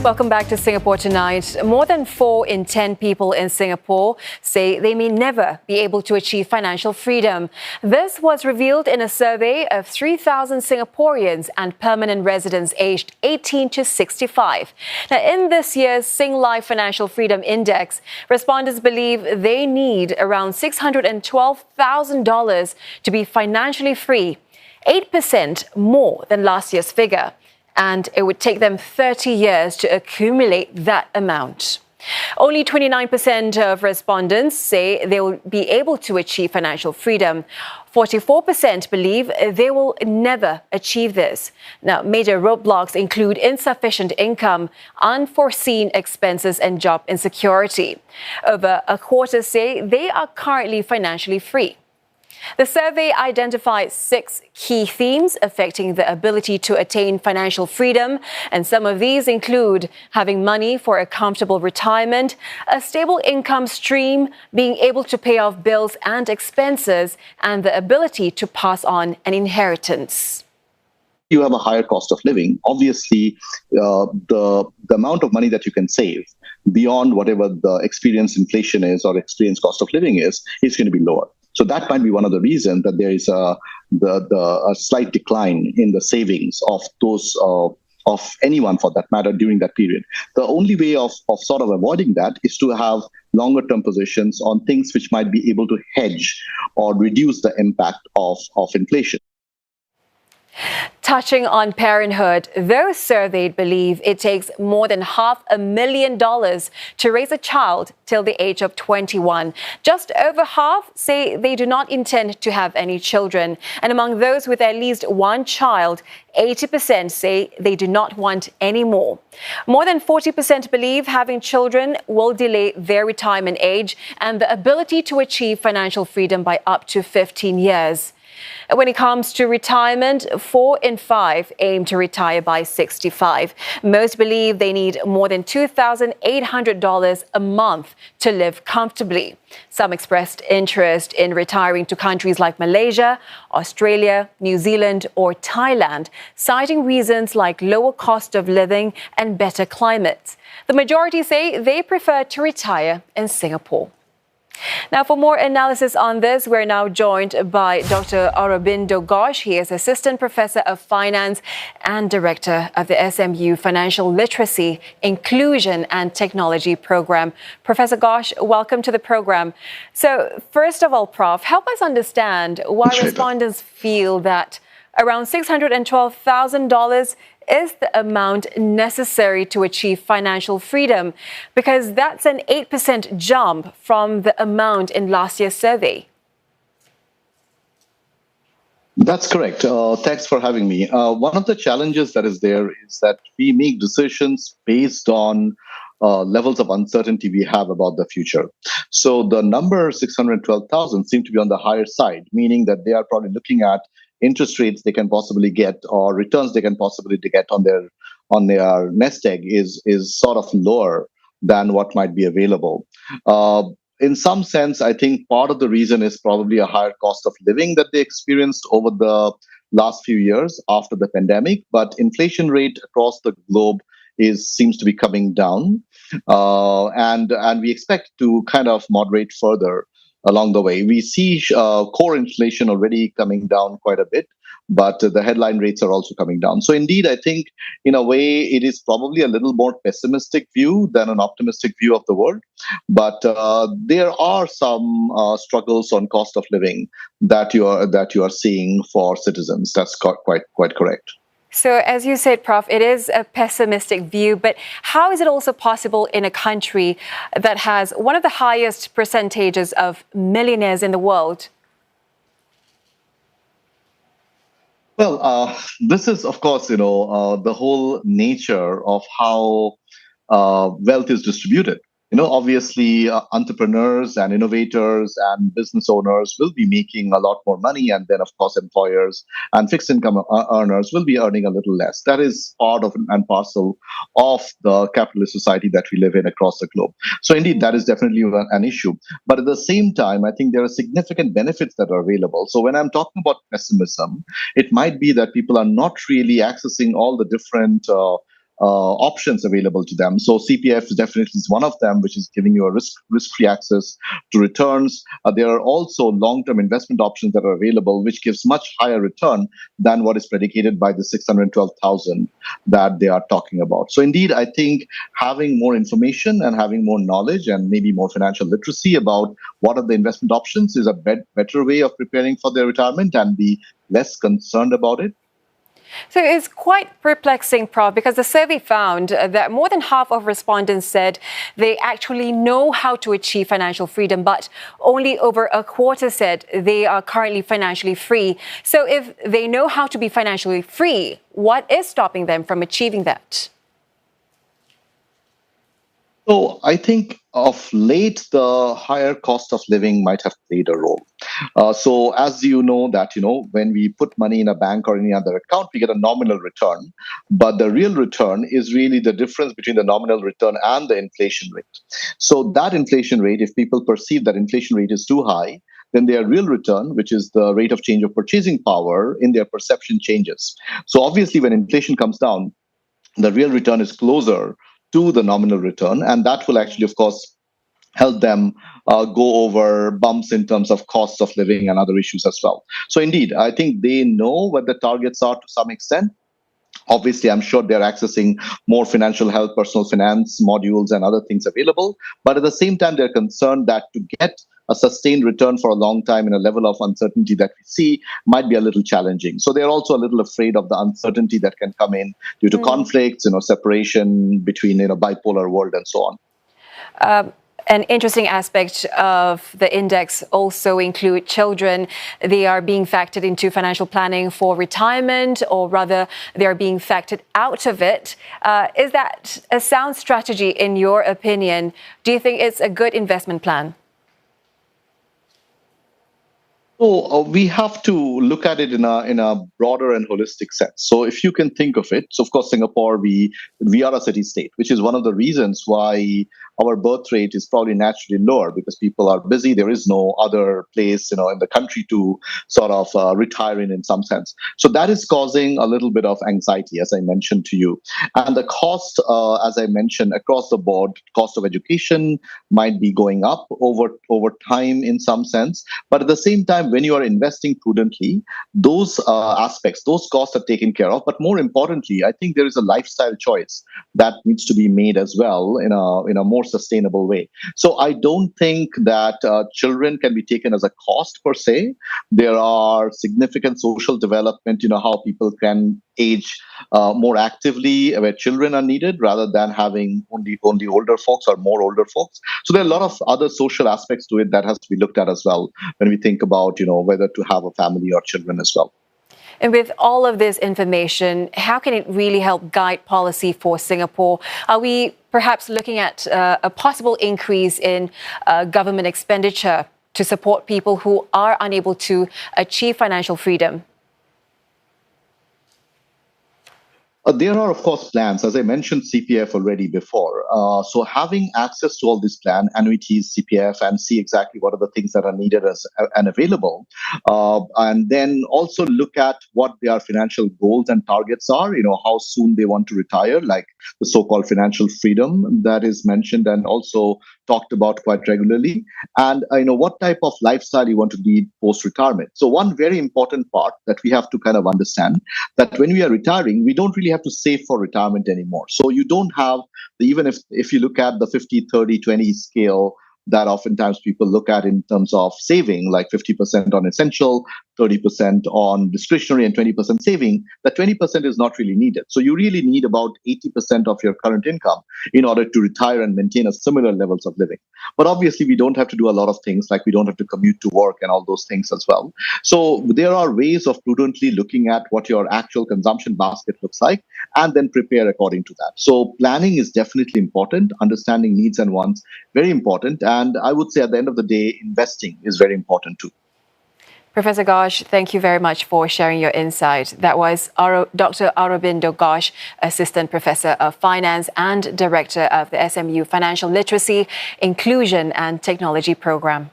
Welcome back to Singapore Tonight. More than 4 in 10 people in Singapore say they may never be able to achieve financial freedom. This was revealed in a survey of 3,000 Singaporeans and permanent residents aged 18 to 65. Now, in this year's Singlife Financial Freedom Index, respondents believe they need around $612,000 to be financially free, 8% more than last year's figure. And it would take them 30 years to accumulate that amount. Only 29% of respondents say they will be able to achieve financial freedom. 44% believe they will never achieve this. Now, major roadblocks include insufficient income, unforeseen expenses, and job insecurity. Over a quarter say they are currently financially free. The survey identified 6 key themes affecting the ability to attain financial freedom, and some of these include having money for a comfortable retirement, a stable income stream, being able to pay off bills and expenses, and the ability to pass on an inheritance. You have a higher cost of living. Obviously, the amount of money that you can save beyond whatever the experienced inflation is or experienced cost of living is going to be lower. So that might be one of the reasons that there is a slight decline in the savings of those of anyone for that matter during that period. The only way of sort of avoiding that is to have longer term positions on things which might be able to hedge or reduce the impact of inflation. Touching on Parenthood, those surveyed believe it takes more than $500,000 to raise a child till the age of 21. Just over half say they do not intend to have any children. And among those with at least one child, 80% say they do not want any more. More than 40% believe having children will delay their retirement age and the ability to achieve financial freedom by up to 15 years. When it comes to retirement, 4 in 5 aim to retire by 65. Most believe they need more than $2,800 a month to live comfortably. Some expressed interest in retiring to countries like Malaysia, Australia, New Zealand, or Thailand, citing reasons like lower cost of living and better climate. The majority say they prefer to retire in Singapore. Now, for more analysis on this, we're now joined by Dr. Aurobindo Ghosh. He is Assistant Professor of Finance and Director of the SMU Financial Literacy, Inclusion and Technology Program. Professor Ghosh, welcome to the program. So, first of all, Prof, help us understand why respondents feel that around $612,000 is the amount necessary to achieve financial freedom, because that's an 8% jump from the amount in last year's survey. That's correct. Thanks for having me. One of the challenges that is there is that we make decisions based on levels of uncertainty we have about the future. So the number 612,000 seem to be on the higher side, meaning that they are probably looking at interest rates they can possibly get or returns they can possibly get on their nest egg is sort of lower than what might be available. In some sense, I think part of the reason is probably a higher cost of living that they experienced over the last few years after the pandemic. But inflation rate across the globe seems to be coming down, and we expect to kind of moderate further along the way. We see core inflation already coming down quite a bit, but the headline rates are also coming down. So indeed, I think in a way it is probably a little more pessimistic view than an optimistic view of the world. But there are some struggles on cost of living that you are seeing for citizens. That's quite correct. So, as you said, Prof, it is a pessimistic view, but how is it also possible in a country that has one of the highest percentages of millionaires in the world? Well, this is, of course, the whole nature of how wealth is distributed. Obviously, entrepreneurs and innovators and business owners will be making a lot more money. And then, of course, employers and fixed income earners will be earning a little less. That is part of and parcel of the capitalist society that we live in across the globe. So indeed, that is definitely an issue. But at the same time, I think there are significant benefits that are available. So when I'm talking about pessimism, it might be that people are not really accessing all the different options available to them. So CPF definitely is one of them, which is giving you a risk-free access to returns. There are also long-term investment options that are available, which gives much higher return than what is predicated by the 612,000 that they are talking about. So indeed, I think having more information and having more knowledge and maybe more financial literacy about what are the investment options is a better way of preparing for their retirement and be less concerned about it. So it's quite perplexing, Prof, because the survey found that more than half of respondents said they actually know how to achieve financial freedom, but only over a quarter said they are currently financially free. So if they know how to be financially free, what is stopping them from achieving that? So I think of late, the higher cost of living might have played a role. So as you know that, when we put money in a bank or any other account, we get a nominal return. But the real return is really the difference between the nominal return and the inflation rate. So that inflation rate, if people perceive that inflation rate is too high, then their real return, which is the rate of change of purchasing power in their perception changes. So obviously, when inflation comes down, the real return is closer to the nominal return, and that will actually, of course, help them go over bumps in terms of costs of living and other issues as well. So indeed, I think they know what the targets are to some extent. Obviously, I'm sure they're accessing more financial health, personal finance modules and other things available. But at the same time, they're concerned that to get a sustained return for a long time in a level of uncertainty that we see might be a little challenging. So they're also a little afraid of the uncertainty that can come in due to conflicts, separation between, bipolar world and so on. An interesting aspect of the index also include children. They are being factored into financial planning for retirement, or rather, they are being factored out of it. Is that a sound strategy in your opinion? Do you think it's a good investment plan? So we have to look at it in a broader and holistic sense. So if you can think of it, so of course Singapore, we are a city state, which is one of the reasons why our birth rate is probably naturally lower, because people are busy. There is no other place, in the country to sort of retire in some sense. So that is causing a little bit of anxiety, as I mentioned to you. And the cost, as I mentioned, across the board, cost of education might be going up over time in some sense. But at the same time, when you are investing prudently, those aspects, those costs are taken care of. But more importantly, I think there is a lifestyle choice that needs to be made as well in a more sustainable way. So I don't think that children can be taken as a cost per se. There are significant social development, how people can age more actively where children are needed, rather than having only older folks or more older folks. So there are a lot of other social aspects to it that has to be looked at as well when we think about, whether to have a family or children as well. And with all of this information, how can it really help guide policy for Singapore? Are we perhaps looking at a possible increase in government expenditure to support people who are unable to achieve financial freedom? There are, of course, plans. As I mentioned, CPF already before. So having access to all these plans, annuities, CPF, and see exactly what are the things that are needed and available. And then also look at what their financial goals and targets are, how soon they want to retire, like the so-called financial freedom that is mentioned and also talked about quite regularly. And, what type of lifestyle you want to lead post-retirement. So one very important part that we have to kind of understand, that when we are retiring, we don't really have to save for retirement anymore. So you don't have, even if you look at the 50-30-20 scale that oftentimes people look at in terms of saving, like 50% on essential, 30% on discretionary, and 20% saving, that 20% is not really needed. So you really need about 80% of your current income in order to retire and maintain a similar levels of living. But obviously, we don't have to do a lot of things, like we don't have to commute to work and all those things as well. So there are ways of prudently looking at what your actual consumption basket looks like and then prepare according to that. So planning is definitely important. Understanding needs and wants, very important. And I would say at the end of the day, investing is very important too. Professor Ghosh, thank you very much for sharing your insight. That was Dr. Aurobindo Ghosh, Assistant Professor of Finance and Director of the SMU Financial Literacy, Inclusion and Technology Program.